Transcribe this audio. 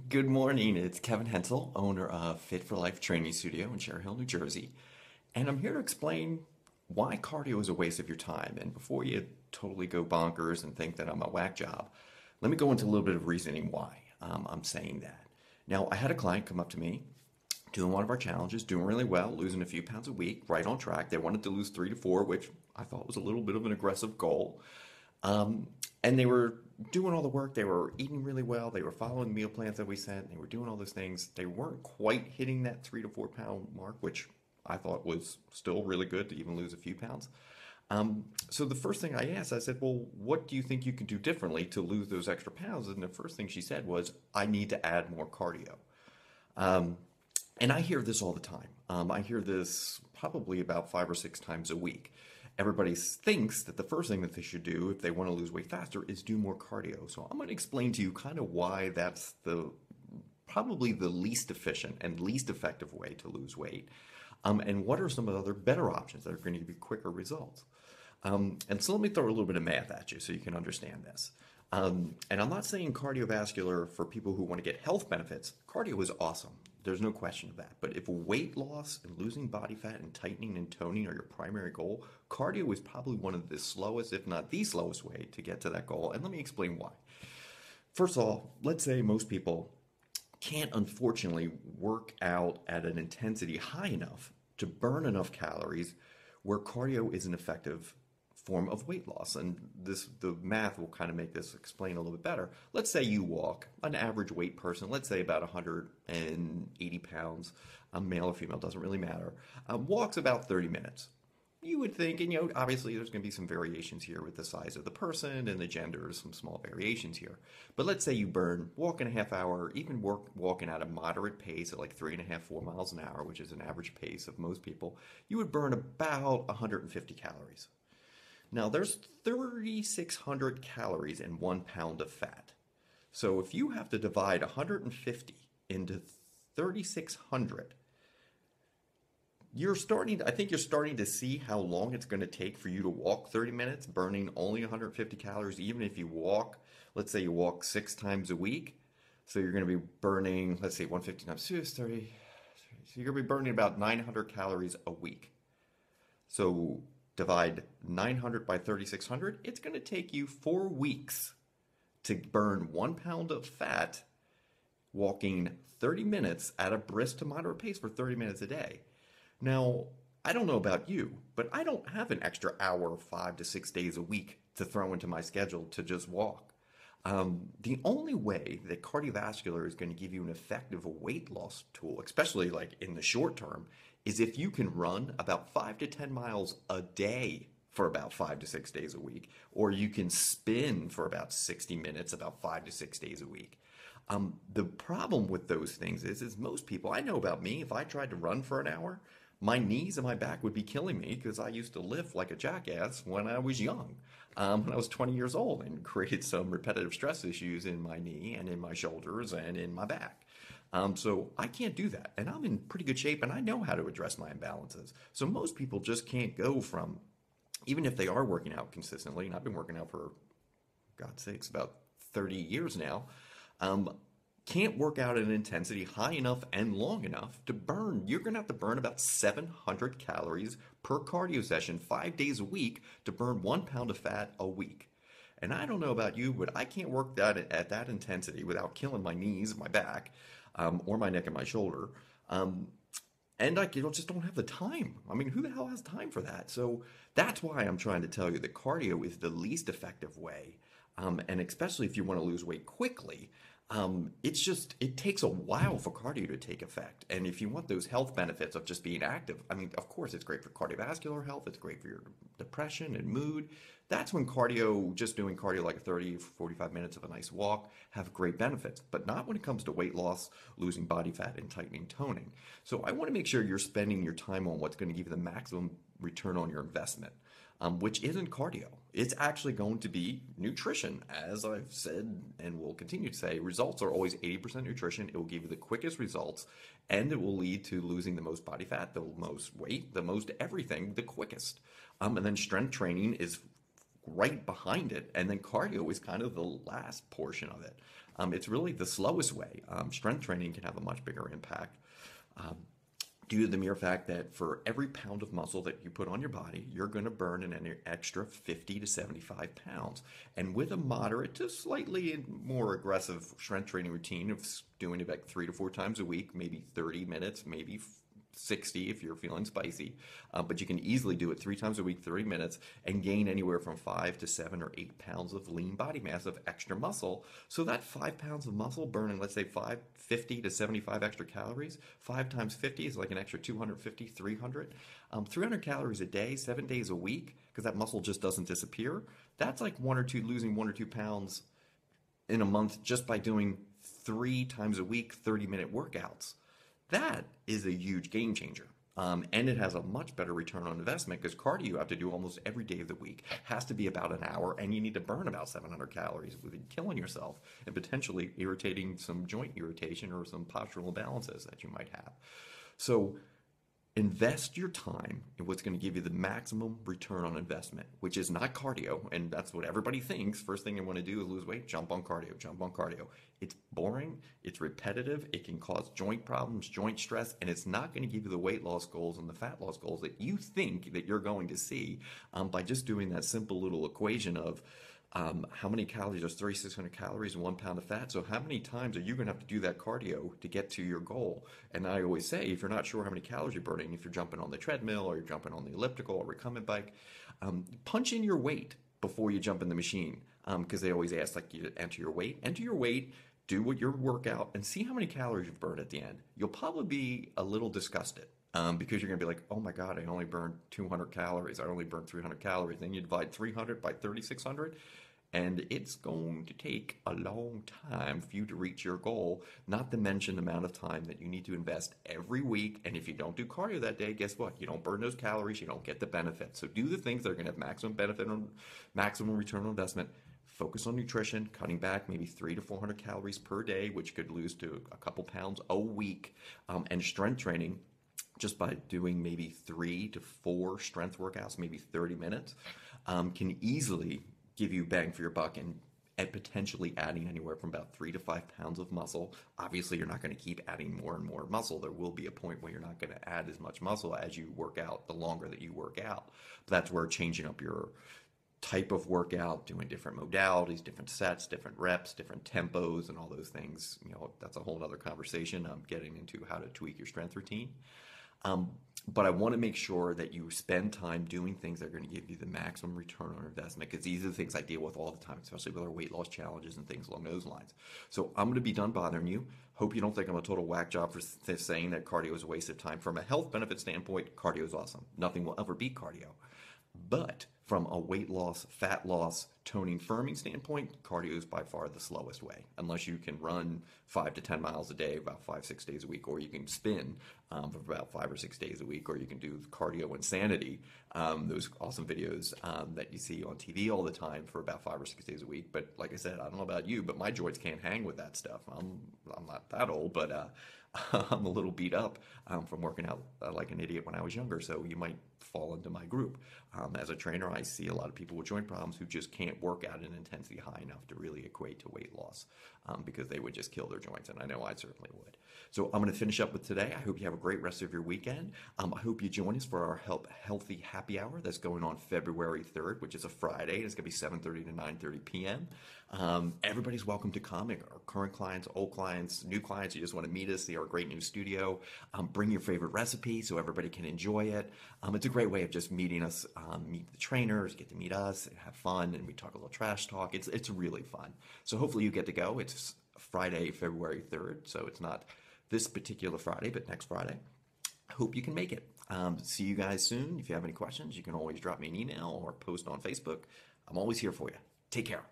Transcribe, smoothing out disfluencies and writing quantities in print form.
Good morning. It's Kevin Hensel, owner of Fit for Life Training Studio in Cherry Hill, New Jersey. And I'm here to explain why cardio is a waste of your time. And before you totally go bonkers and think that I'm a whack job, let me go into a little bit of reasoning why I'm saying that. Now, I had a client come up to me doing one of our challenges, doing really well, losing a few pounds a week, right on track. They wanted to lose 3 to 4, which I thought was a little bit of an aggressive goal. Um, and they were doing all the work. They were eating really well. They were following meal plans that we sent. They were doing all those things. They weren't quite hitting that 3 to 4 pound mark, which I thought was still really good to even lose a few pounds. So the first thing I asked, I said, well, what do you think you can do differently to lose those extra pounds? And the first thing she said was, I need to add more cardio. Um, and I hear this all the time. I hear this probably about 5 or 6 times a week. Everybody thinks that the first thing that they should do if they want to lose weight faster is do more cardio. So I'm going to explain to you kind of why that's the probably the least efficient and least effective way to lose weight. And what are some of the other better options that are going to give you quicker results? And so let me throw a little bit of math at you so you can understand this. And I'm not saying cardiovascular for people who want to get health benefits. Cardio is awesome. There's no question of that. But if weight loss and losing body fat and tightening and toning are your primary goal, cardio is probably one of the slowest, if not the slowest way to get to that goal. And let me explain why. First of all, let's say most people can't unfortunately work out at an intensity high enough to burn enough calories where cardio is an effective form of weight loss. And the math will kind of make this explain a little bit better. Let's say you walk, an average weight person, let's say about 180 pounds, male or female, doesn't really matter, walks about 30 minutes. You would think, and obviously there's going to be some variations here with the size of the person and the gender, some small variations here. But let's say you burn walking a half hour, even walking at a moderate pace at like 3.5, 4 miles an hour, which is an average pace of most people, you would burn about 150 calories. Now there's 3,600 calories in 1 pound of fat. So if you have to divide 150 into 3,600, I think you're starting to see how long it's going to take for you to walk 30 minutes, burning only 150 calories, even if you walk, let's say you walk 6 times a week. So you're going to be burning, let's say 150 times 2 is 30. So you're going to be burning about 900 calories a week. So divide 900 by 3,600, it's going to take you 4 weeks to burn 1 pound of fat walking 30 minutes at a brisk to moderate pace for 30 minutes a day. Now, I don't know about you, but I don't have an extra hour 5 to 6 days a week to throw into my schedule to just walk. The only way that cardiovascular is going to give you an effective weight loss tool, especially like in the short term, is if you can run about 5 to 10 miles a day for about 5 to 6 days a week, or you can spin for about 60 minutes about 5 to 6 days a week. The problem with those things is most people, I know about me, if I tried to run for an hour, my knees and my back would be killing me because I used to lift like a jackass when I was young, when I was 20 years old, and created some repetitive stress issues in my knee and in my shoulders and in my back. So I can't do that. And I'm in pretty good shape and I know how to address my imbalances. So most people just can't go from, even if they are working out consistently, and I've been working out for, God's sakes, about 30 years now, can't work out at an intensity high enough and long enough to burn. You're going to have to burn about 700 calories per cardio session 5 days a week to burn 1 pound of fat a week. And I don't know about you, but I can't work that at that intensity without killing my knees, my back, or my neck and my shoulder. And I just don't have the time. I mean, who the hell has time for that? So that's why I'm trying to tell you that cardio is the least effective way. And especially if you want to lose weight quickly, it takes a while for cardio to take effect. And if you want those health benefits of just being active, I mean, of course, it's great for cardiovascular health. It's great for your depression and mood. That's when just doing cardio like 30, 45 minutes of a nice walk have great benefits, but not when it comes to weight loss, losing body fat, and tightening toning. So I want to make sure you're spending your time on what's going to give you the maximum return on your investment. Which isn't cardio. It's actually going to be nutrition. As I've said and will continue to say, results are always 80% nutrition. It will give you the quickest results, and it will lead to losing the most body fat, the most weight, the most everything, the quickest. And then strength training is right behind it. And then cardio is kind of the last portion of it. It's really the slowest way. Strength training can have a much bigger impact. Um, Due to the mere fact that for every pound of muscle that you put on your body, you're going to burn an extra 50 to 75 pounds. And with a moderate to slightly more aggressive strength training routine of doing it like 3 to 4 times a week, maybe 30 minutes, maybe 60 if you're feeling spicy, but you can easily do it 3 times a week, 30 minutes, and gain anywhere from 5 to 7 or 8 pounds of lean body mass of extra muscle. So that 5 pounds of muscle burning, let's say 50 to 75 extra calories, 5 times 50 is like an extra 250, 300. 300 calories a day, 7 days a week, because that muscle just doesn't disappear. That's like losing 1 or 2 pounds in a month just by doing 3 times a week, 30-minute workouts. That is a huge game changer. And it has a much better return on investment because cardio you have to do almost every day of the week. Has to be about an hour, and you need to burn about 700 calories without killing yourself and potentially irritating some joint irritation or some postural imbalances that you might have. So invest your time in what's going to give you the maximum return on investment, which is not cardio. And that's what everybody thinks. First thing you want to do is lose weight, jump on cardio, jump on cardio. It's boring, it's repetitive, it can cause joint problems, joint stress, and it's not going to give you the weight loss goals and the fat loss goals that you think that you're going to see by just doing that simple little equation of how many calories? There's 3,600 calories and 1 pound of fat. So how many times are you going to have to do that cardio to get to your goal? And I always say, if you're not sure how many calories you're burning, if you're jumping on the treadmill or you're jumping on the elliptical or recumbent bike, punch in your weight before you jump in the machine. Because they always ask, like, you to enter your weight, do what your workout, and see how many calories you've burned at the end. You'll probably be a little disgusted. Because you're going to be like, oh my God, I only burned 200 calories. I only burned 300 calories. Then you divide 300 by 3,600, and it's going to take a long time for you to reach your goal, not to mention the amount of time that you need to invest every week. And if you don't do cardio that day, guess what? You don't burn those calories, you don't get the benefit. So do the things that are going to have maximum benefit on maximum return on investment. Focus on nutrition, cutting back maybe 300 to 400 calories per day, which could lose to a couple pounds a week, and strength training. Just by doing maybe 3 to 4 strength workouts, maybe 30 minutes, can easily give you bang for your buck and potentially adding anywhere from about 3 to 5 pounds of muscle. Obviously, you're not going to keep adding more and more muscle. There will be a point where you're not going to add as much muscle as you work out, the longer that you work out. But that's where changing up your type of workout, doing different modalities, different sets, different reps, different tempos, and all those things, that's a whole other conversation. Getting into how to tweak your strength routine. But I want to make sure that you spend time doing things that are going to give you the maximum return on investment, because these are the things I deal with all the time, especially with our weight loss challenges and things along those lines. So I'm going to be done bothering you. Hope you don't think I'm a total whack job for saying that cardio is a waste of time. From a health benefit standpoint, cardio is awesome. Nothing will ever beat cardio. But from a weight loss, fat loss, toning, firming standpoint, cardio is by far the slowest way. Unless you can run 5 to 10 miles a day, about 5-6 days a week, or you can spin for about 5 or 6 days a week, or you can do cardio insanity, those awesome videos that you see on TV all the time for about 5 or 6 days a week. But like I said, I don't know about you, but my joints can't hang with that stuff. I'm not that old, but I'm a little beat up from working out like an idiot when I was younger, so you might fall into my group. As a trainer, I see a lot of people with joint problems who just can't work out an intensity high enough to really equate to weight loss because they would just kill their joints, and I know I certainly would. So I'm going to finish up with today. I hope you have a great rest of your weekend. I hope you join us for our Healthy Happy Hour that's going on February 3rd, which is a Friday. It's going to be 7:30 to 9:30 p.m. Everybody's welcome to come. Our current clients, old clients, new clients, you just want to meet us, see our great new studio. Bring your favorite recipe so everybody can enjoy it. It's a great way of just meeting us, meet the trainers, get to meet us, have fun, and we talk a little trash talk. It's really fun. So hopefully you get to go. It's Friday, February 3rd, so it's not this particular Friday, but next Friday. Hope you can make it. See you guys soon. If you have any questions, you can always drop me an email or post on Facebook. I'm always here for you. Take care.